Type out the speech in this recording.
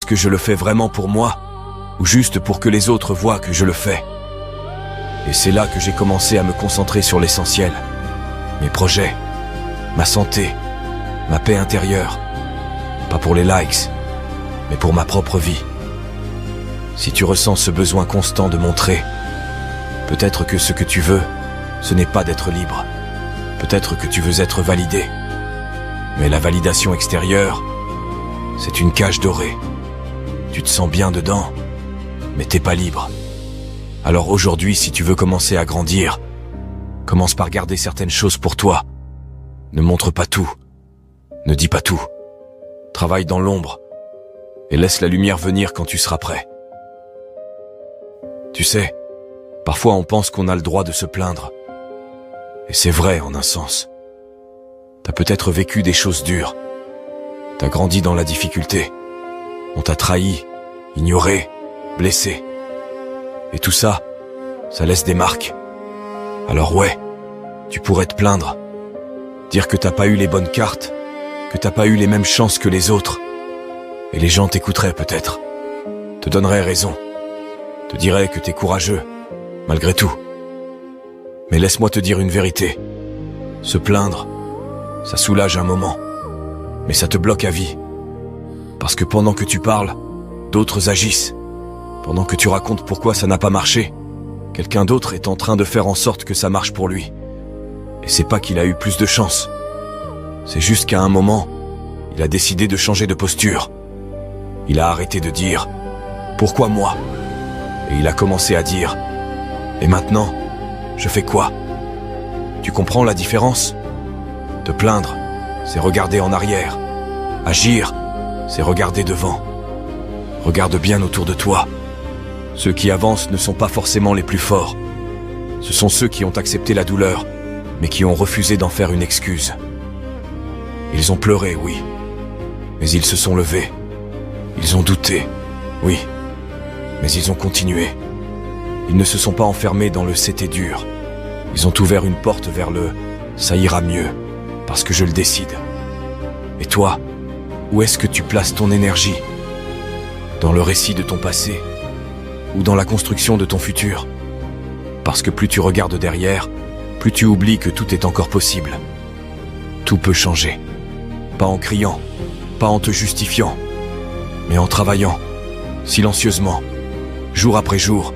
Est-ce que je le fais vraiment pour moi, ou juste pour que les autres voient que je le fais? Et c'est là que j'ai commencé à me concentrer sur l'essentiel. Mes projets, ma santé, ma paix intérieure. Pas pour les likes, mais pour ma propre vie. Si tu ressens ce besoin constant de montrer, peut-être que ce que tu veux, ce n'est pas d'être libre. Peut-être que tu veux être validé. Mais la validation extérieure, c'est une cage dorée. Tu te sens bien dedans, mais t'es pas libre. Alors aujourd'hui, si tu veux commencer à grandir, commence par garder certaines choses pour toi. Ne montre pas tout. Ne dis pas tout. Travaille dans l'ombre et laisse la lumière venir quand tu seras prêt. Tu sais, parfois on pense qu'on a le droit de se plaindre. Et c'est vrai en un sens. T'as peut-être vécu des choses dures. T'as grandi dans la difficulté. On t'a trahi, ignoré, blessé. Et tout ça, ça laisse des marques. Alors ouais, tu pourrais te plaindre. Dire que t'as pas eu les bonnes cartes, que t'as pas eu les mêmes chances que les autres. Et les gens t'écouteraient peut-être. Te donneraient raison. Te diraient que t'es courageux, malgré tout. Mais laisse-moi te dire une vérité. Se plaindre, ça soulage un moment. Mais ça te bloque à vie. Parce que pendant que tu parles, d'autres agissent. Pendant que tu racontes pourquoi ça n'a pas marché, quelqu'un d'autre est en train de faire en sorte que ça marche pour lui. Et c'est pas qu'il a eu plus de chance. C'est juste qu'à un moment, il a décidé de changer de posture. Il a arrêté de dire « Pourquoi moi ?» Et il a commencé à dire « Et maintenant, je fais quoi ?» Tu comprends la différence? Te plaindre, c'est regarder en arrière. Agir, c'est regarder devant. Regarde bien autour de toi. Ceux qui avancent ne sont pas forcément les plus forts. Ce sont ceux qui ont accepté la douleur, mais qui ont refusé d'en faire une excuse. Ils ont pleuré, oui, mais ils se sont levés. Ils ont douté, oui, mais ils ont continué. Ils ne se sont pas enfermés dans le « c'était dur ». Ils ont ouvert une porte vers le « ça ira mieux », parce que je le décide. Et toi, où est-ce que tu places ton énergie? Dans le récit de ton passé ou dans la construction de ton futur? Parce que plus tu regardes derrière, plus tu oublies que tout est encore possible. Tout peut changer. Pas en criant, pas en te justifiant, mais en travaillant, silencieusement, jour après jour,